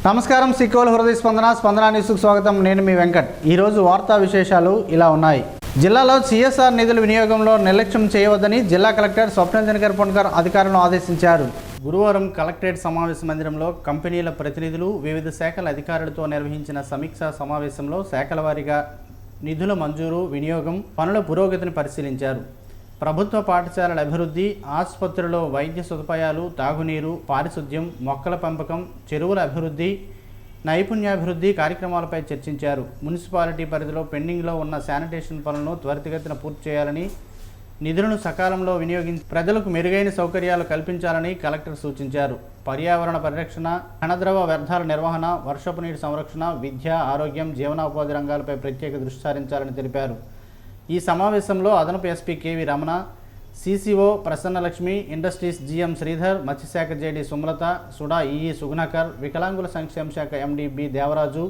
నమస్కారం సిక్కోలు హృదయ స్పందన న్యూస్కు స్వాగతం. నేను మీ వెంకట్. ఈరోజు వార్తా విశేషాలు ఇలా ఉన్నాయి. జిల్లాలో సిఎస్ఆర్ నిధుల వినియోగంలో నిర్లక్ష్యం చేయవద్దని జిల్లా కలెక్టర్ స్వప్నిల్ దినకర్ పొన్కర్ అధికారులను ఆదేశించారు. గురువారం కలెక్టరేట్ సమావేశ మందిరంలో కంపెనీల ప్రతినిధులు వివిధ శాఖల అధికారులతో నిర్వహించిన సమీక్షా సమావేశంలో శాఖల వారీగా నిధుల మంజూరు, వినియోగం, పనుల పురోగతిని పరిశీలించారు. ప్రభుత్వ పాఠశాలల అభివృద్ధి, ఆసుపత్రుల్లో వైద్య సదుపాయాలు, తాగునీరు, పారిశుద్ధ్యం, మొక్కల పెంపకం, చెరువుల అభివృద్ధి, నైపుణ్యాభివృద్ధి కార్యక్రమాలపై చర్చించారు. మున్సిపాలిటీ పరిధిలో పెండింగ్లో ఉన్న శానిటేషన్ పనులను త్వరితగతిన పూర్తి చేయాలని, నిధులను సకాలంలో వినియోగించి ప్రజలకు మెరుగైన సౌకర్యాలు కల్పించాలని కలెక్టర్ సూచించారు. పర్యావరణ పరిరక్షణ, ఘనద్రవ వ్యర్థాల నిర్వహణ, వర్షపు నీటి సంరక్షణ, విద్య, ఆరోగ్యం, జీవనోపాధి రంగాలపై ప్రత్యేక దృష్టి సారించాలని తెలిపారు. ఈ సమావేశంలో అదనపు SP KV Ramana, CCO Prasannalakshmi, industries GM Sridhar, మత్స్యశాఖ JD Sumalatha, SUDA EE Sugunakar, వికలాంగుల సంక్షేమ శాఖ ఎండి బి దేవరాజు,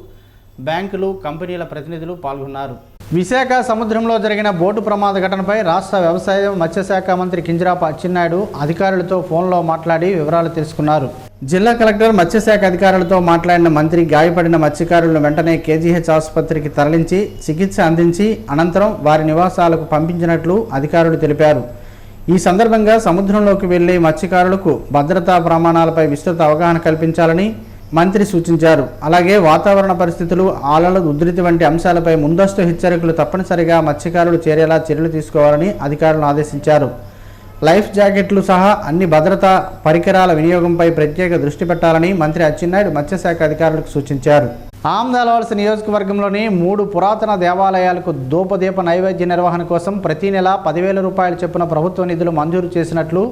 బ్యాంకులు, కంపెనీల ప్రతినిధులు పాల్గొన్నారు. విశాఖ సముద్రంలో జరిగిన బోటు ప్రమాద ఘటనపై రాష్ట్ర వ్యవసాయ మత్స్యశాఖ మంత్రి కింజరాపు అచ్చెన్నాయుడు అధికారులతో ఫోన్లో మాట్లాడి వివరాలు తెలుసుకున్నారు. జిల్లా కలెక్టర్ మత్స్యశాఖ అధికారులతో మాట్లాడిన మంత్రి గాయపడిన మత్స్యకారులను వెంటనే కేజీహెచ్ ఆసుపత్రికి తరలించి చికిత్స అందించి అనంతరం వారి నివాసాలకు పంపించినట్లు అధికారులు తెలిపారు. ఈ సందర్భంగా సముద్రంలోకి వెళ్లే మత్స్యకారులకు భద్రతా ప్రమాణాలపై విస్తృత అవగాహన కల్పించాలని మంత్రి సూచించారు. అలాగే వాతావరణ పరిస్థితులు, అలల ఉధృతి వంటి అంశాలపై ముందస్తు హెచ్చరికలు తప్పనిసరిగా మత్స్యకారులు చేరేలా చర్యలు తీసుకోవాలని అధికారులను ఆదేశించారు. లైఫ్ జాకెట్లు సహా అన్ని భద్రతా పరికరాల వినియోగంపై ప్రత్యేక దృష్టి పెట్టాలని మంత్రి అచ్చెన్నాయుడు మత్స్యశాఖ అధికారులకు సూచించారు. ఆమ్దాలవలస నియోజకవర్గంలోని 3 పురాతన దేవాలయాలకు ధూపదీప నైవేద్య నిర్వహణ కోసం ప్రతి నెల 10,000 రూపాయల చొప్పున ప్రభుత్వ నిధులు మంజూరు చేసినట్లు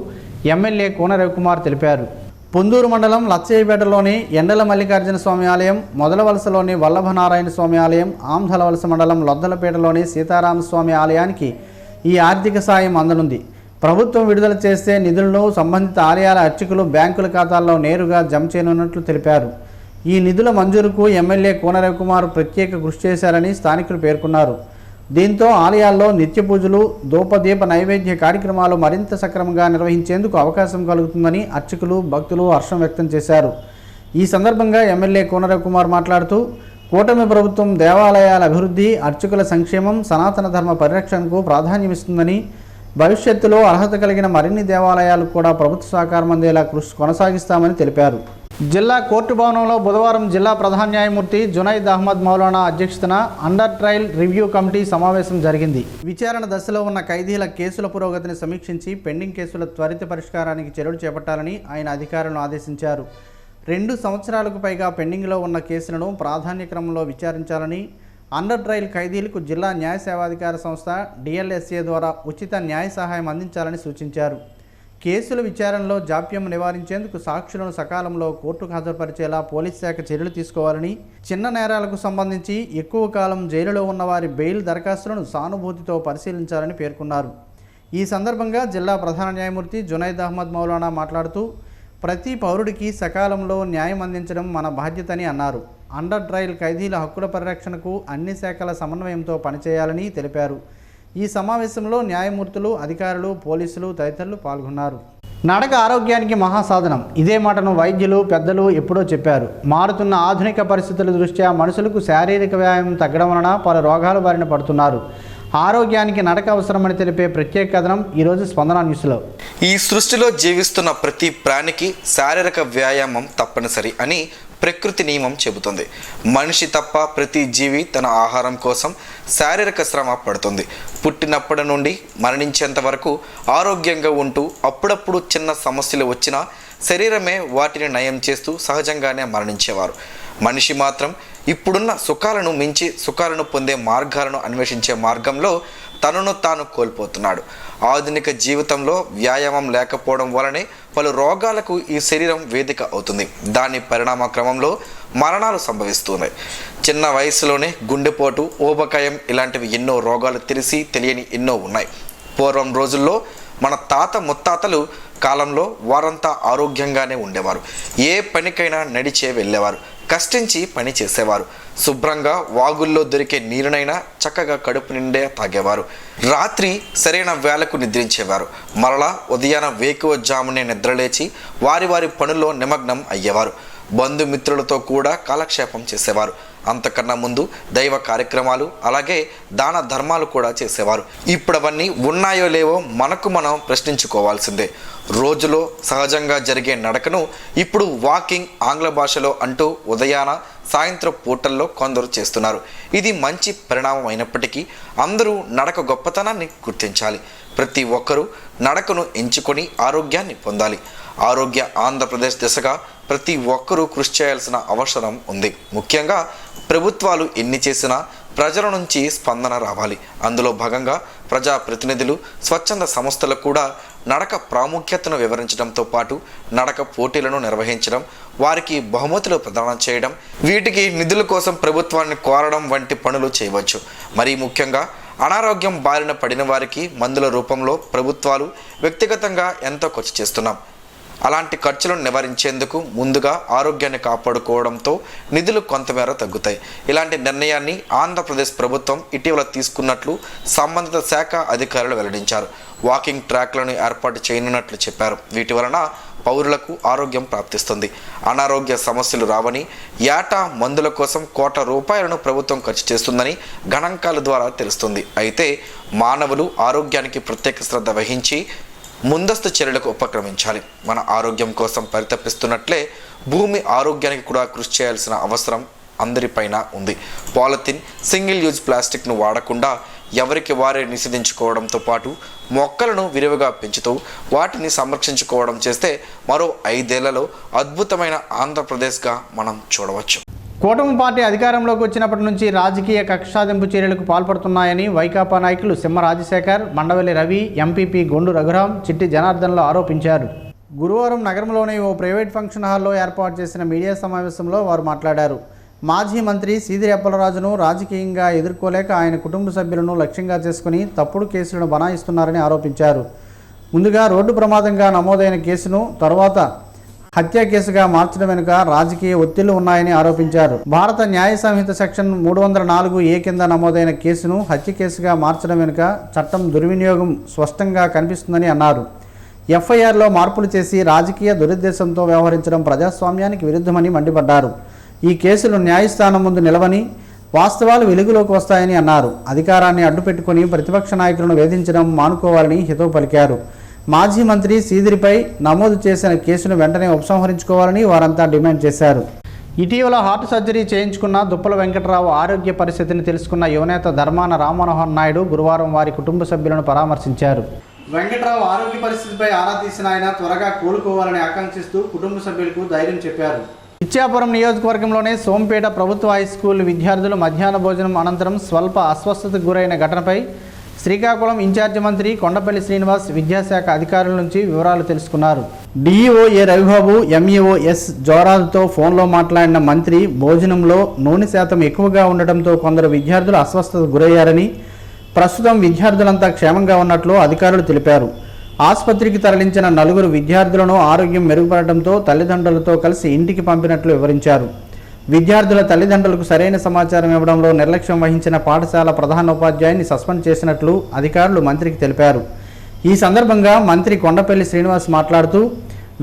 ఎమ్మెల్యే కూన రవికుమార్ తెలిపారు. పొందూరు మండలం లచ్చయ్యపేటలోని ఎండల మల్లికార్జున స్వామి ఆలయం, మొదలవలసలోని వల్లభనారాయణ స్వామి ఆలయం, ఆమ్దలవలస మండలం లొద్దలపేటలోని సీతారామస్వామి ఆలయానికి ఈ ఆర్థిక సాయం అందనుంది. ప్రభుత్వం విడుదల చేస్తే నిధులను సంబంధిత ఆలయాల అర్చకులు బ్యాంకుల ఖాతాల్లో నేరుగా జమ చేయనున్నట్లు తెలిపారు. ఈ నిధుల మంజూరుకు ఎమ్మెల్యే కూన రవికుమార్ ప్రత్యేక కృషి చేశారని స్థానికులు పేర్కొన్నారు. దీంతో ఆలయాల్లో నిత్య పూజలు, ధూపదీప నైవేద్య కార్యక్రమాలు మరింత సక్రమంగా నిర్వహించేందుకు అవకాశం కలుగుతుందని అర్చకులు, భక్తులు హర్షం వ్యక్తం చేశారు. ఈ సందర్భంగా ఎమ్మెల్యే కూన రవికుమార్ మాట్లాడుతూ, కూటమి ప్రభుత్వం దేవాలయాల అభివృద్ధి, అర్చకుల సంక్షేమం, సనాతన ధర్మ పరిరక్షణకు ప్రాధాన్యమిస్తుందని, భవిష్యత్తులో అర్హత కలిగిన మరిన్ని దేవాలయాలు కూడా ప్రభుత్వ సహకారం అందేలా కృషి కొనసాగిస్తామని తెలిపారు. జిల్లా కోర్టు భవనంలో బుధవారం జిల్లా ప్రధాన న్యాయమూర్తి జునైద్ అహ్మద్ మౌలానా అధ్యక్షతన అండర్ ట్రయల్ రివ్యూ కమిటీ సమావేశం జరిగింది. విచారణ దశలో ఉన్న ఖైదీల కేసుల పురోగతిని సమీక్షించి పెండింగ్ కేసుల త్వరిత పరిష్కారానికి చర్యలు చేపట్టాలని ఆయన అధికారులను ఆదేశించారు. 2 సంవత్సరాలకు పైగా పెండింగ్లో ఉన్న కేసులను ప్రాధాన్య క్రమంలో విచారించాలని, అండర్ ట్రయల్ ఖైదీలకు జిల్లా న్యాయ సేవాధికార సంస్థ డిఎల్ఎస్ఏ ద్వారా ఉచిత న్యాయ సహాయం అందించాలని సూచించారు. కేసుల విచారణలో జాప్యం నివారించేందుకు సాక్షులను సకాలంలో కోర్టుకు హాజరుపరిచేలా పోలీస్ శాఖ చర్యలు తీసుకోవాలని, చిన్న నేరాలకు సంబంధించి ఎక్కువ కాలం జైలులో ఉన్నవారి బెయిల్ దరఖాస్తులను సానుభూతితో పరిశీలించాలని పేర్కొన్నారు. ఈ సందర్భంగా జిల్లా ప్రధాన న్యాయమూర్తి జునైద్ అహ్మద్ మౌలానా మాట్లాడుతూ, ప్రతి పౌరుడికి సకాలంలో న్యాయం అందించడం మన బాధ్యతని అన్నారు. అండర్ ట్రయల్ ఖైదీల హక్కుల పరిరక్షణకు అన్ని శాఖల సమన్వయంతో పనిచేయాలని తెలిపారు. ఈ సమావేశంలో న్యాయమూర్తులు, అధికారులు, పోలీసులు తదితరులు పాల్గొన్నారు. నడక ఆరోగ్యానికి మహాసాధనం. ఇదే మాటను వైద్యులు, పెద్దలు ఎప్పుడో చెప్పారు. మారుతున్న ఆధునిక పరిస్థితుల దృష్ట్యా మనుషులకు శారీరక వ్యాయామం తగ్గడం వలన పలు రోగాల బారిన పడుతున్నారు. ఆరోగ్యానికి నడక అవసరమని తెలిపే ప్రత్యేక కథనం ఈరోజు స్పందన న్యూస్లో. ఈ సృష్టిలో జీవిస్తున్న ప్రతి ప్రాణికి శారీరక వ్యాయామం తప్పనిసరి అని ప్రకృతి నియమం చెబుతుంది. మనిషి తప్ప ప్రతి జీవి తన ఆహారం కోసం శారీరక శ్రమ పడుతుంది. పుట్టినప్పటి నుండి మరణించేంత వరకు ఆరోగ్యంగా ఉంటూ అప్పుడప్పుడు చిన్న సమస్యలు వచ్చినా శరీరమే వాటిని నయం చేస్తూ సహజంగానే మరణించేవారు. మనిషి మాత్రం ఇప్పుడున్న సుఖాలను మించి సుఖాలను పొందే మార్గాలను అన్వేషించే మార్గంలో తనను తాను కోల్పోతున్నాడు. ఆధునిక జీవితంలో వ్యాయామం లేకపోవడం వలనే పలు రోగాలకు ఈ శరీరం వేదిక అవుతుంది. దాని పరిణామ క్రమంలో మరణాలు సంభవిస్తున్నాయి. చిన్న వయసులోనే గుండెపోటు, ఊబకాయం ఇలాంటివి ఎన్నో రోగాలు తెలియని ఎన్నో ఉన్నాయి. పూర్వం రోజుల్లో మన తాత ముత్తాతలు కాలంలో వారంతా ఆరోగ్యంగానే ఉండేవారు. ఏ పనికైనా నడిచే వెళ్ళేవారు, కష్టించి పని చేసేవారు. శుభ్రంగా వాగుల్లో దొరికే నీరునైనా చక్కగా కడుపు నిండే తాగేవారు. రాత్రి సరైన వేళకు నిద్రించేవారు. మరలా ఉదయాన వేకువ జామునే నిద్రలేచి వారి పనుల్లో నిమగ్నం అయ్యేవారు. బంధుమిత్రులతో కూడా కాలక్షేపం చేసేవారు. అంతకన్నా ముందు దైవ కార్యక్రమాలు అలాగే దాన ధర్మాలు కూడా చేసేవారు. ఇప్పుడు అవన్నీ ఉన్నాయో లేవో మనకు మనం ప్రశ్నించుకోవాల్సిందే. రోజులో సహజంగా జరిగే నడకను ఇప్పుడు వాకింగ్ ఆంగ్ల భాషలో అంటూ ఉదయాన సాయంత్రం పూటల్లో కొందరు చేస్తున్నారు. ఇది మంచి పరిణామం అయినప్పటికీ అందరూ నడక గొప్పతనాన్ని గుర్తించాలి. ప్రతి ఒక్కరూ నడకను ఎంచుకొని ఆరోగ్యాన్ని పొందాలి. ఆరోగ్య ఆంధ్రప్రదేశ్ దిశగా ప్రతి ఒక్కరూ కృషి చేయాల్సిన అవసరం ఉంది. ముఖ్యంగా ప్రభుత్వాలు ఎన్ని చేసినా ప్రజల నుంచి స్పందన రావాలి. అందులో భాగంగా ప్రజాప్రతినిధులు, స్వచ్ఛంద సంస్థలు కూడా నడక ప్రాముఖ్యతను వివరించడంతో పాటు నడక పోటీలను నిర్వహించడం, వారికి బహుమతులు ప్రదానం చేయడం, వీటికి నిధుల కోసం ప్రభుత్వాన్ని కోరడం వంటి పనులు చేయవచ్చు. మరీ ముఖ్యంగా అనారోగ్యం బారిన పడిన వారికి మందుల రూపంలో ప్రభుత్వాలు వ్యక్తిగతంగా ఎంతో ఖర్చు చేస్తున్నాం. అలాంటి ఖర్చులను నివారించేందుకు ముందుగా ఆరోగ్యాన్ని కాపాడుకోవడంతో నిధులు కొంతమేర తగ్గుతాయి. ఇలాంటి నిర్ణయాన్ని ఆంధ్రప్రదేశ్ ప్రభుత్వం ఇటీవల తీసుకున్నట్లు సంబంధిత శాఖ అధికారులు వెల్లడించారు. వాకింగ్ ట్రాక్లను ఏర్పాటు చేయనున్నట్లు చెప్పారు. వీటి వలన పౌరులకు ఆరోగ్యం ప్రాప్తిస్తుంది, అనారోగ్య సమస్యలు రావని, ఏటా మందుల కోసం ₹1,00,00,000 ప్రభుత్వం ఖర్చు చేస్తుందని గణాంకాల ద్వారా తెలుస్తుంది. అయితే మానవులు ఆరోగ్యానికి ప్రత్యేక శ్రద్ధ వహించి ముందస్తు చర్యలకు ఉపక్రమించాలి. మన ఆరోగ్యం కోసం పరితపిస్తున్నట్లే భూమి ఆరోగ్యానికి కూడా కృషి చేయాల్సిన అవసరం అందరిపైన ఉంది. పాలిథిన్, సింగిల్ యూజ్ ప్లాస్టిక్ను వాడకుండా ఎవరికి వారే నిషేధించుకోవడంతో పాటు మొక్కలను విరివిగా పెంచుతూ వాటిని సంరక్షించుకోవడం చేస్తే మరో 5 ఏళ్లలో అద్భుతమైన ఆంధ్రప్రదేశ్గా మనం చూడవచ్చు. కూటమి పార్టీ అధికారంలోకి వచ్చినప్పటి నుంచి రాజకీయ కక్షాదింపు చర్యలకు పాల్పడుతున్నాయని వైకాపా నాయకులు సింహ రాజశేఖర్, మండవల్లి రవి, ఎంపీపీ గొండు రఘురాం, చిట్టి జనార్దన్లు ఆరోపించారు. గురువారం నగరంలోని ఓ ప్రైవేట్ ఫంక్షన్ హాల్లో ఏర్పాటు చేసిన మీడియా సమావేశంలో వారు మాట్లాడారు. మాజీ మంత్రి సీదిరి అప్పలరాజును రాజకీయంగా ఎదుర్కోలేక ఆయన కుటుంబ సభ్యులను లక్ష్యంగా చేసుకుని తప్పుడు కేసులను బనాయిస్తున్నారని ఆరోపించారు. ముందుగా రోడ్డు ప్రమాదంగా నమోదైన కేసును తరువాత హత్య కేసుగా మార్చడం వెనుక రాజకీయ ఒత్తిళ్లు ఉన్నాయని ఆరోపించారు. భారత న్యాయ సంహిత సెక్షన్ 304A కింద నమోదైన కేసును హత్య కేసుగా మార్చడం వెనుక చట్టం దుర్వినియోగం స్పష్టంగా కనిపిస్తుందని అన్నారు. ఎఫ్ఐఆర్లో మార్పులు చేసి రాజకీయ దురుద్దేశంతో వ్యవహరించడం ప్రజాస్వామ్యానికి విరుద్ధమని మండిపడ్డారు. ఈ కేసులు న్యాయస్థానం ముందు నిలవని వాస్తవాలు వెలుగులోకి వస్తాయని అన్నారు. అధికారాన్ని అడ్డుపెట్టుకుని ప్రతిపక్ష నాయకులను వేధించడం మానుకోవాలని హితవు పలికారు. మాజీ మంత్రి సీదిరిపై నమోదు చేసిన కేసును వెంటనే ఉపసంహరించుకోవాలని వారంతా డిమాండ్ చేశారు. ఇటీవల హార్ట్ సర్జరీ చేయించుకున్న దుప్పల వెంకటరావు ఆరోగ్య పరిస్థితిని తెలుసుకున్న యువనేత ధర్మాన రామ్మనోహర్ నాయుడు గురువారం వారి కుటుంబ సభ్యులను పరామర్శించారు. వెంకటరావు ఆరోగ్య పరిస్థితిపై ఆరా తీసిన ఆయన త్వరగా కోలుకోవాలని ఆకాంక్షిస్తూ కుటుంబ సభ్యులకు ధైర్యం చెప్పారు. ఇచ్చాపురం నియోజకవర్గంలోని సోంపేట ప్రభుత్వ హైస్కూల్ విద్యార్థులు మధ్యాహ్న భోజనం అనంతరం స్వల్ప అస్వస్థతకు గురైన ఘటనపై శ్రీకాకుళం ఇన్ఛార్జి మంత్రి కొండపల్లి శ్రీనివాస్ విద్యాశాఖ అధికారుల నుంచి వివరాలు తెలుసుకున్నారు. డిఈఓ ఏ రవిబాబు, ఎంఈఓ ఎస్ జోరాలతో ఫోన్లో మాట్లాడిన మంత్రి భోజనంలో నూనె శాతం ఎక్కువగా ఉండటంతో కొందరు విద్యార్థులు అస్వస్థతకు గురయ్యారని, ప్రస్తుతం విద్యార్థులంతా క్షేమంగా ఉన్నట్లు అధికారులు తెలిపారు. ఆసుపత్రికి తరలించిన 4 విద్యార్థులను ఆరోగ్యం మెరుగుపడటంతో తల్లిదండ్రులతో కలిసి ఇంటికి పంపినట్లు వివరించారు. విద్యార్థుల తల్లిదండ్రులకు సరైన సమాచారం ఇవ్వడంలో నిర్లక్ష్యం వహించిన పాఠశాల ప్రధానోపాధ్యాయుని సస్పెండ్ చేసినట్లు అధికారులు మంత్రికి తెలిపారు. ఈ సందర్భంగా మంత్రి కొండపల్లి శ్రీనివాస్ మాట్లాడుతూ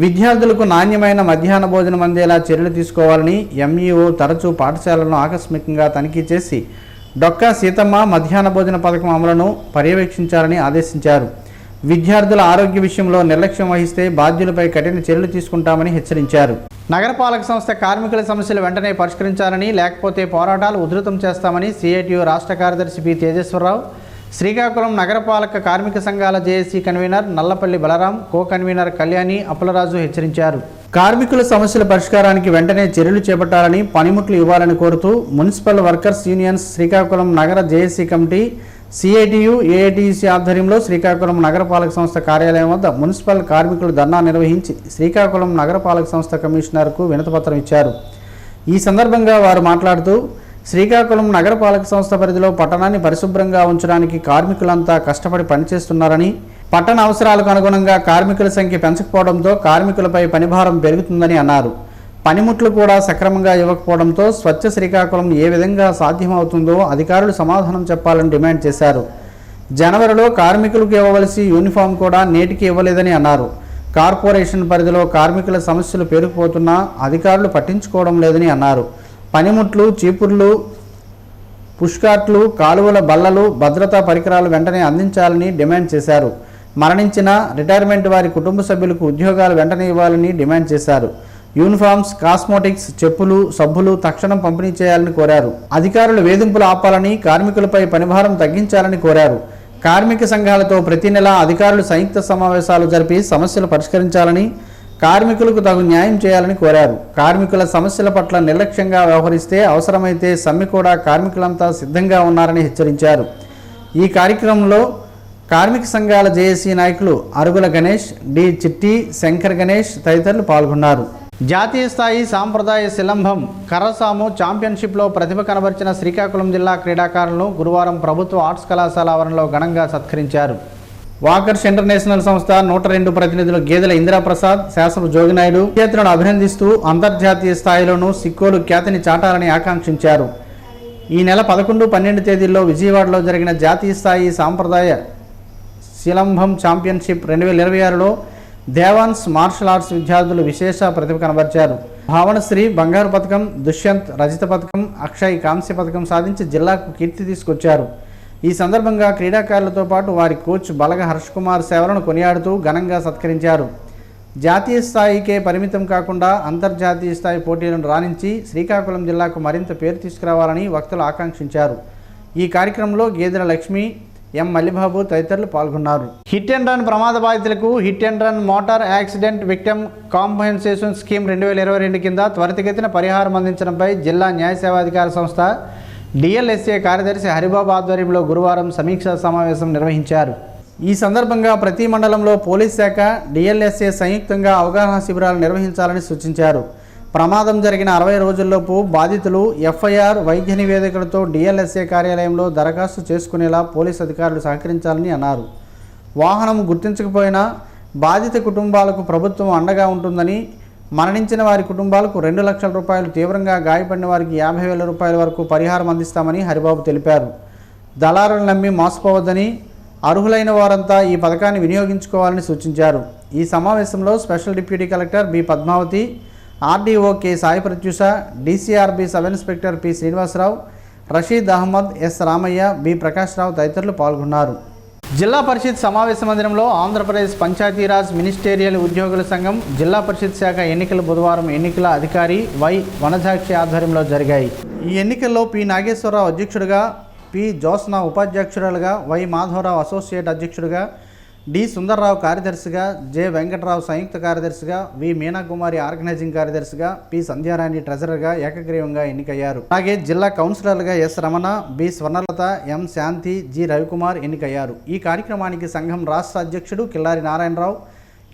విద్యార్థులకు నాణ్యమైన మధ్యాహ్న భోజనం అందేలా చర్యలు తీసుకోవాలని, ఎంఈఓ తరచూ పాఠశాలను ఆకస్మికంగా తనిఖీ చేసి డొక్కా సీతమ్మ మధ్యాహ్న భోజన పథకం అమలును పర్యవేక్షించాలని ఆదేశించారు. విద్యార్థుల ఆరోగ్య విషయంలో నిర్లక్ష్యం వహిస్తే బాధ్యులపై కఠిన చర్యలు తీసుకుంటామని హెచ్చరించారు. నగరపాలక సంస్థ కార్మికుల సమస్యలు వెంటనే పరిష్కరించాలని, లేకపోతే పోరాటాలు ఉధృతం చేస్తామని సిఐటియు రాష్ట్ర కార్యదర్శి పి తేజేశ్వరరావు, శ్రీకాకుళం నగరపాలక కార్మిక సంఘాల JAC convener Nallapalli Balaram, co convener Kalyani Appalaraju హెచ్చరించారు. కార్మికుల సమస్యల పరిష్కారానికి వెంటనే చర్యలు చేపట్టాలని, పనిముట్లు ఇవ్వాలని కోరుతూ మున్సిపల్ వర్కర్స్ యూనియన్స్ శ్రీకాకుళం నగర జేఏసీ కమిటీ, సిఐటియు ఏఐటిసి ఆధ్వర్యంలో శ్రీకాకుళం నగరపాలక సంస్థ కార్యాలయం వద్ద మున్సిపల్ కార్మికులు ధర్నా నిర్వహించి శ్రీకాకుళం నగరపాలక సంస్థ కమిషనర్కు వినతిపత్రం ఇచ్చారు. ఈ సందర్భంగా వారు మాట్లాడుతూ శ్రీకాకుళం నగరపాలక సంస్థ పరిధిలో పట్టణాన్ని పరిశుభ్రంగా ఉంచడానికి కార్మికులంతా కష్టపడి పనిచేస్తున్నారని, పట్టణ అవసరాలకు అనుగుణంగా కార్మికుల సంఖ్య పెంచకపోవడంతో కార్మికులపై పనిభారం పెరుగుతుందని అన్నారు. పనిముట్లు కూడా సక్రమంగా ఇవ్వకపోవడంతో స్వచ్ఛ శ్రీకాకుళం ఏ విధంగా సాధ్యమవుతుందో అధికారులు సమాధానం చెప్పాలని డిమాండ్ చేశారు. జనవరిలో కార్మికులకు ఇవ్వవలసి యూనిఫామ్ కూడా నేటికి ఇవ్వలేదని అన్నారు. కార్పొరేషన్ పరిధిలో కార్మికుల సమస్యలు పేరుకుపోతున్నా అధికారులు పట్టించుకోవడం లేదని అన్నారు. పనిముట్లు, చీపుర్లు, పుష్కార్ట్లు, కాలువల బల్లలు, భద్రతా పరికరాలు వెంటనే అందించాలని డిమాండ్ చేశారు. మరణించిన రిటైర్మెంట్ వారి కుటుంబ సభ్యులకు ఉద్యోగాలు వెంటనే ఇవ్వాలని డిమాండ్ చేశారు. యూనిఫామ్స్, కాస్మోటిక్స్, చెప్పులు, సబ్బులు తక్షణం పంపిణీ చేయాలని కోరారు. అధికారులు వేధింపులు ఆపాలని, కార్మికులపై పనిభారం తగ్గించాలని కోరారు. కార్మిక సంఘాలతో ప్రతి నెల అధికారులు సంయుక్త సమావేశాలు జరిపి సమస్యలు పరిష్కరించాలని, కార్మికులకు తగు న్యాయం చేయాలని కోరారు. కార్మికుల సమస్యల పట్ల నిర్లక్ష్యంగా వ్యవహరిస్తే అవసరమైతే సమ్మె కూడా కార్మికులంతా సిద్ధంగా ఉన్నారని హెచ్చరించారు. ఈ కార్యక్రమంలో కార్మిక సంఘాల జేఏసీ నాయకులు అరుగుల గణేష్, డి చిట్టి, శంకర్ గణేష్ తదితరులు పాల్గొన్నారు. జాతీయ స్థాయి సాంప్రదాయ శిలంభం కర్రసాము ఛాంపియన్షిప్లో ప్రతిభ కనబరిచిన శ్రీకాకుళం జిల్లా క్రీడాకారులను గురువారం ప్రభుత్వ ఆర్ట్స్ కళాశాల ఆవరణలో ఘనంగా సత్కరించారు. వాకర్స్ ఇంటర్నేషనల్ సంస్థ 102 ప్రతినిధులు గేదెల ఇందిరాప్రసాద్, శాసన జోగినాయుడు విజేతలను అభినందిస్తూ అంతర్జాతీయ స్థాయిలోనూ సిక్కోలు ఖ్యాతిని చాటాలని ఆకాంక్షించారు. ఈ నెల 11, 12 తేదీల్లో విజయవాడలో జరిగిన జాతీయ స్థాయి సాంప్రదాయ శిలంభం ఛాంపియన్షిప్ 2026లో దేవాన్స్ మార్షల్ ఆర్ట్స్ విద్యార్థులు విశేష ప్రతిభ కనబరిచారు. భావనశ్రీ బంగారు పథకం, దుష్యంత్ రజత పథకం, అక్షయ్ కాంస్య పథకం సాధించి జిల్లాకు కీర్తి తీసుకొచ్చారు. ఈ సందర్భంగా క్రీడాకారులతో పాటు వారి కోచ్ బలగ హర్ష్ కుమార్ సేవలను కొనియాడుతూ ఘనంగా సత్కరించారు. జాతీయ స్థాయికే పరిమితం కాకుండా అంతర్జాతీయ స్థాయి పోటీలను రాణించి శ్రీకాకుళం జిల్లాకు మరింత పేరు తీసుకురావాలని వక్తలు ఆకాంక్షించారు. ఈ కార్యక్రమంలో గేదెల లక్ష్మి, ఎం మల్లిబాబు తదితరులు పాల్గొన్నారు. హిట్ అండ్ రన్ ప్రమాద బాధితులకు hit and run motor accident victim compensation scheme 2022 కింద త్వరితగతిన పరిహారం అందించడంపై జిల్లా న్యాయ సేవాధికార సంస్థ డిఎల్ఎస్ఏ కార్యదర్శి హరిబాబు ఆధ్వర్యంలో గురువారం సమీక్షా సమావేశం నిర్వహించారు. ఈ సందర్భంగా ప్రతి మండలంలో పోలీస్ శాఖ, డిఎల్ఎస్ఏ సంయుక్తంగా అవగాహన శిబిరాలు నిర్వహించాలని సూచించారు. ప్రమాదం జరిగిన 60 రోజుల్లోపు బాధితులు ఎఫ్ఐఆర్, వైద్య నివేదికలతో డిఎల్ఎస్ఏ కార్యాలయంలో దరఖాస్తు చేసుకునేలా పోలీసు అధికారులు సహకరించాలని అన్నారు. వాహనం గుర్తించకపోయినా బాధిత కుటుంబాలకు ప్రభుత్వం అండగా ఉంటుందని, మరణించిన వారి కుటుంబాలకు 2 లక్షల రూపాయలు, తీవ్రంగా గాయపడిన వారికి 50,000 రూపాయల వరకు పరిహారం అందిస్తామని హరిబాబు తెలిపారు. దళారులను నమ్మి మోసపోవద్దని, అర్హులైన వారంతా ఈ పథకాన్ని వినియోగించుకోవాలని సూచించారు. ఈ సమావేశంలో special deputy collector B Padmavathi, RDO K Sai Prathyusha, DCRB sub inspector P Srinivasarao, Rasheed Ahmed, S Ramaiah, B Prakashrao తదితరులు పాల్గొన్నారు. జిల్లా పరిషత్ సమావేశ మందిరంలో ఆంధ్రప్రదేశ్ పంచాయతీరాజ్ మినిస్టేరియల్ ఉద్యోగుల సంఘం జిల్లా పరిషత్ శాఖ ఎన్నికలు బుధవారం ఎన్నికల అధికారి వై వనజాక్షి ఆధ్వర్యంలో జరిగాయి. ఈ ఎన్నికల్లో పి నాగేశ్వరరావు అధ్యక్షుడిగా, పి జోస్న ఉపాధ్యక్షురాలుగా, వై మాధవరావు అసోసియేట్ అధ్యక్షుడిగా, డి సుందర్రావు కార్యదర్శిగా, జె వెంకటరావు సంయుక్త కార్యదర్శిగా, వి మీనాకుమారి ఆర్గనైజింగ్ కార్యదర్శిగా, పి సంధ్యారాణి ట్రెజరర్గా ఏకగ్రీవంగా ఎన్నికయ్యారు. అలాగే జిల్లా కౌన్సిలర్లుగా S Ramana, B Swarnalatha, M Shanti, G Ravikumar ఎన్నికయ్యారు. ఈ కార్యక్రమానికి సంఘం రాష్ట్ర అధ్యక్షుడు కిల్లారి నారాయణరావు,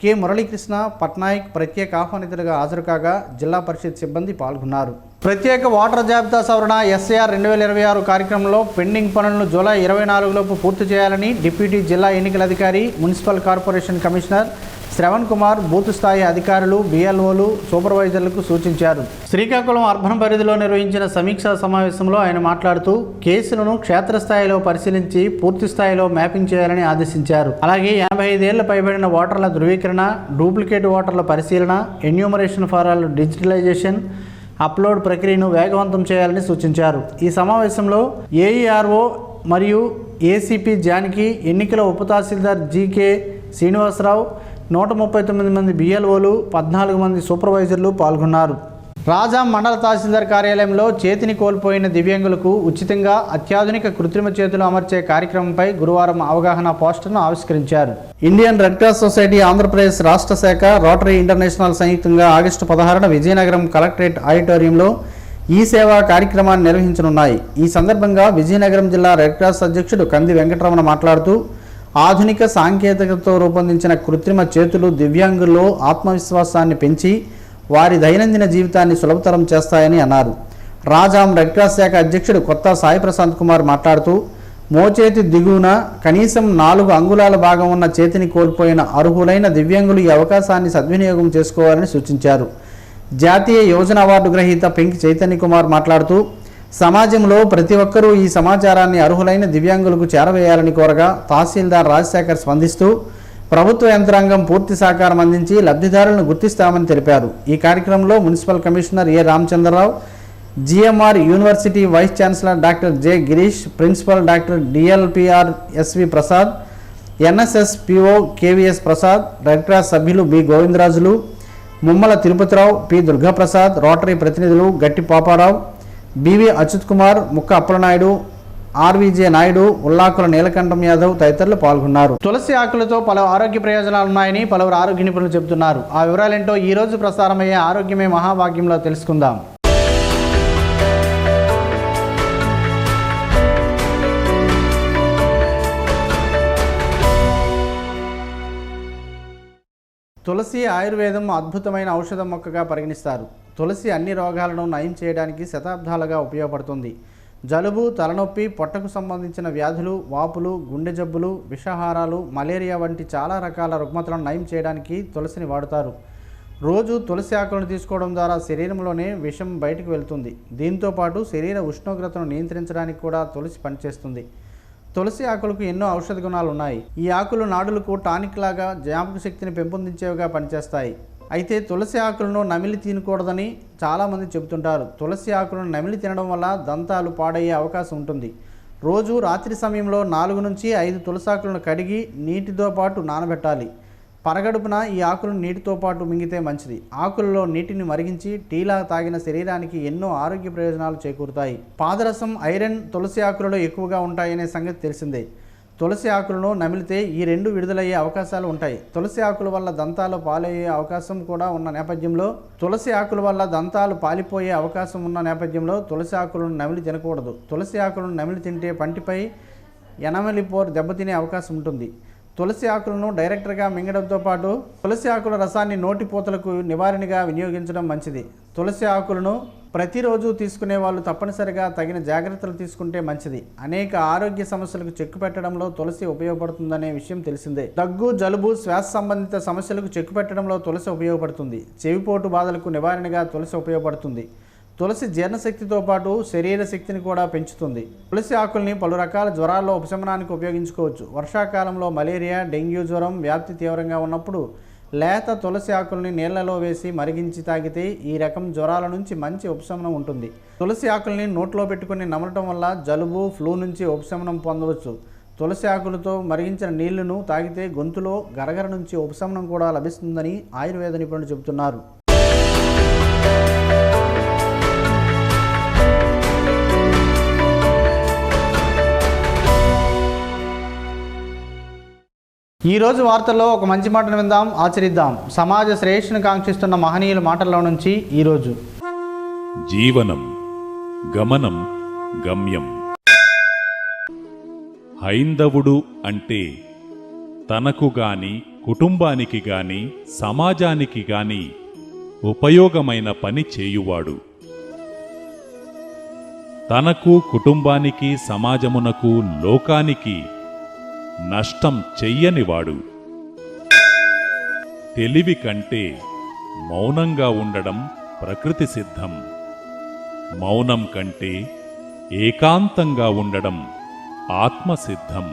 కె మురళీకృష్ణ పట్నాయక్ ప్రత్యేక ఆహ్వానితులుగా హాజరు కాగా జిల్లా పరిషత్ సిబ్బంది పాల్గొన్నారు. ప్రత్యేక ఓటర్ జాబితా సవరణ ఎస్ఐఆర్ 2026 కార్యక్రమంలో పెండింగ్ పనులను జూలై 24లోపు పూర్తి చేయాలని డిప్యూటీ జిల్లా ఎన్నికల అధికారి, municipal corporation commissioner Shravan Kumar booth స్థాయి అధికారులు, బిఎల్ఓలు, సూపర్వైజర్లకు సూచించారు. శ్రీకాకుళం అర్బన్ పరిధిలో నిర్వహించిన సమీక్షా సమావేశంలో ఆయన మాట్లాడుతూ కేసులను క్షేత్రస్థాయిలో పరిశీలించి పూర్తి స్థాయిలో మ్యాపింగ్ చేయాలని ఆదేశించారు. అలాగే 85 ఏళ్ల పైబడిన ఓటర్ల ధృవీకరణ, డూప్లికేట్ ఓటర్ల పరిశీలన, ఎన్యూమరేషన్ ఫారాల డిజిటలైజేషన్, అప్లోడ్ ప్రక్రియను వేగవంతం చేయాలని సూచించారు. ఈ సమావేశంలో ఏఈఆర్ఓ మరియు ఏసీపీ జానకి, ఎన్నికల ఉప తహసీల్దార్ జీకే శ్రీనివాసరావు, 139 మంది బిఎల్ఓలు, 14 మంది సూపర్వైజర్లు పాల్గొన్నారు. రాజాం మండల తహసీల్దార్ కార్యాలయంలో చేతిని కోల్పోయిన దివ్యాంగులకు ఉచితంగా అత్యాధునిక కృత్రిమ చేతులు అమర్చే కార్యక్రమంపై గురువారం అవగాహన పోస్టర్ను ఆవిష్కరించారు. Indian red cross society Andhra Pradesh రాష్ట్ర శాఖ, రోటరీ ఇంటర్నేషనల్ సంయుక్తంగా ఆగస్టు 16న విజయనగరం కలెక్టరేట్ ఆడిటోరియంలో ఈ సేవా కార్యక్రమాన్ని నిర్వహించనున్నాయి. ఈ సందర్భంగా విజయనగరం జిల్లా రెడ్ క్రాస్ అధ్యక్షుడు కంది వెంకటరమణ మాట్లాడుతూ ఆధునిక సాంకేతికతతో రూపొందించిన కృత్రిమ చేతులు దివ్యాంగుల్లో ఆత్మవిశ్వాసాన్ని పెంచి వారి దైనందిన జీవితాన్ని సులభతరం చేస్తాయని అన్నారు. రాజాం రెడ్ క్రాస్ శాఖ అధ్యక్షుడు కొత్త సాయి ప్రశాంత్ కుమార్ మాట్లాడుతూ మోచేతి దిగువన కనీసం 4 అంగుళాల భాగం ఉన్న చేతిని కోల్పోయిన అర్హులైన దివ్యాంగులు ఈ అవకాశాన్ని సద్వినియోగం చేసుకోవాలని సూచించారు. జాతీయ యోజన అవార్డు గ్రహీత పెంకి చైతన్య కుమార్ మాట్లాడుతూ సమాజంలో ప్రతి ఒక్కరూ ఈ సమాచారాన్ని అర్హులైన దివ్యాంగులకు చేరవేయాలని కోరగా తహసీల్దార్ రాజశేఖర్ స్పందిస్తూ ప్రభుత్వ యంత్రాంగం పూర్తి సహకారం అందించి లబ్ధిదారులను గుర్తిస్తామని తెలిపారు. ఈ కార్యక్రమంలో municipal commissioner A Ramachandrarao, GMR university vice chancellor doctor J Girish, principal doctor DLPR SV Prasad, NSS PO KVS Prasad, red cross సభ్యులు B Govindarajulu, Mummala Tirupatirao, P Durgaprasad, Rotary ప్రతినిధులు గట్టి పాపారావు, బివి అచ్యుత్ కుమార్, ముక్క అప్పలనాయుడు, ఆర్వీజే నాయుడు, ఉల్లాకుల నీలకంఠం యాదవ్ తదితరులు పాల్గొన్నారు. తులసి ఆకులతో పలు ఆరోగ్య ప్రయోజనాలు ఉన్నాయని పలువురు ఆరోగ్య నిపుణులు చెబుతున్నారు. ఆ వివరాలేంటో ఈ రోజు ప్రసారమయ్యే ఆరోగ్యమే మహాభాగ్యంలో తెలుసుకుందాం. తులసి ఆయుర్వేదం అద్భుతమైన ఔషధ మొక్కగా పరిగణిస్తారు. తులసి అన్ని రోగాలను నయం చేయడానికి శతాబ్దాలుగా ఉపయోగపడుతుంది. జలుబు, తలనొప్పి, పొట్టకు సంబంధించిన వ్యాధులు, వాపులు, గుండె జబ్బులు, విషాహారాలు, మలేరియా వంటి చాలా రకాల రుగ్మతలను నయం చేయడానికి తులసిని వాడుతారు. రోజు తులసి ఆకులను తీసుకోవడం ద్వారా శరీరంలోనే విషం బయటకు వెళ్తుంది. దీంతో పాటు శరీర ఉష్ణోగ్రతను నియంత్రించడానికి కూడా తులసి పనిచేస్తుంది. తులసి ఆకులకు ఎన్నో ఔషధ గుణాలు ఉన్నాయి. ఈ ఆకులు నాడులకు టానిక్ లాగా జ్ఞాపక శక్తిని పెంపొందించేవిగా పనిచేస్తాయి. అయితే తులసి ఆకులను నమిలి తినకూడదని చాలామంది చెబుతుంటారు. తులసి ఆకులను నమిలి తినడం వల్ల దంతాలు పాడయ్యే అవకాశం ఉంటుంది. రోజు రాత్రి సమయంలో 4 నుంచి 5 తులసి ఆకులను కడిగి నీటితో పాటు నానబెట్టాలి. పరగడుపున ఈ ఆకులను నీటితో పాటు మింగితే మంచిది. ఆకులలో నీటిని మరిగించి టీలా తాగిన శరీరానికి ఎన్నో ఆరోగ్య ప్రయోజనాలు చేకూరుతాయి. పాదరసం, ఐరన్ తులసి ఆకులలో ఎక్కువగా ఉంటాయనే సంగతి తెలిసిందే. తులసి ఆకులను నమిలితే ఈ రెండు విడుదలయ్యే అవకాశాలు ఉంటాయి. తులసి ఆకుల వల్ల దంతాలు పాలయ్యే అవకాశం కూడా ఉన్న నేపథ్యంలో తులసి ఆకులను నమిలి తినకూడదు. తులసి ఆకులను నమిలి తింటే పంటిపై ఎనమలి పోర్ దెబ్బతినే అవకాశం ఉంటుంది. తులసి ఆకులను డైరెక్ట్గా మింగడంతో పాటు తులసి ఆకుల రసాన్ని నోటిపోతలకు నివారణగా వినియోగించడం మంచిది. తులసి ఆకులను ప్రతిరోజు తీసుకునే వాళ్ళు తప్పనిసరిగా తగిన జాగ్రత్తలు తీసుకుంటే మంచిది. అనేక ఆరోగ్య సమస్యలకు చెక్కు పెట్టడంలో తులసి ఉపయోగపడుతుందనే విషయం తెలిసిందే. దగ్గు, జలుబు, శ్వాస సంబంధిత సమస్యలకు చెక్కు పెట్టడంలో తులసి ఉపయోగపడుతుంది. చెవిపోటు బాధలకు నివారణగా తులసి ఉపయోగపడుతుంది. తులసి జీర్ణశక్తితో పాటు శరీర శక్తిని కూడా పెంచుతుంది. తులసి ఆకుల్ని పలు రకాల జ్వరాల్లో ఉపశమనానికి ఉపయోగించుకోవచ్చు. వర్షాకాలంలో మలేరియా, డెంగ్యూ జ్వరం వ్యాప్తి తీవ్రంగా ఉన్నప్పుడు లేత తులసి ఆకుల్ని నీళ్లలో వేసి మరిగించి తాగితే ఈ రకం జ్వరాల నుంచి మంచి ఉపశమనం ఉంటుంది. తులసి ఆకుల్ని నోట్లో పెట్టుకుని నమలటం వల్ల జలుబు, ఫ్లూ నుంచి ఉపశమనం పొందవచ్చు. తులసి ఆకులతో మరిగించిన నీళ్లను తాగితే గొంతులో గరగర నుంచి ఉపశమనం కూడా లభిస్తుందని ఆయుర్వేద నిపుణులు చెబుతున్నారు. ఈరోజు వార్తల్లో ఒక మంచి మాటను విందాం, ఆచరిద్దాం. సమాజ శ్రేయస్సును కాంక్షిస్తున్న మహనీయుల మాటల్లో నుంచి ఈరోజు. జీవనం, గమనం, గమ్యం. హైందవుడు అంటే తనకు గాని, కుటుంబానికి గాని, సమాజానికి గాని ఉపయోగమైన పని చేయువాడు. తనకు, కుటుంబానికి, సమాజమునకు, లోకానికి నష్టం చెయ్యనివాడు. తెలివి కంటే మౌనంగా ఉండడం ప్రకృతి సిద్ధం. మౌనం కంటే ఏకాంతంగా ఉండడం ఆత్మసిద్ధం.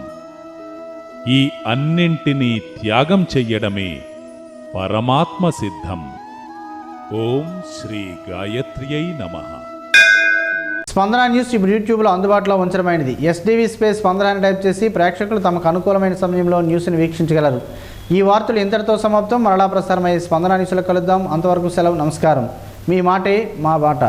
ఈ అన్నింటినీ త్యాగం చెయ్యడమే పరమాత్మ సిద్ధం. ఓం శ్రీ గాయత్ర్యై నమః. స్పందన న్యూస్ ఇప్పుడు యూట్యూబ్లో అందుబాటులో ఉంచడమైనది. ఎస్డివి స్పేస్ స్పందన అని టైప్ చేసి ప్రేక్షకులు తమకు అనుకూలమైన సమయంలో న్యూస్ని వీక్షించగలరు. ఈ వార్తలు ఇంతటితో సమాప్తం. మరలా ప్రసారమయ్యే స్పందన న్యూస్లో కలుద్దాం. అంతవరకు సెలవు. నమస్కారం. మీ మాటే మా బాట.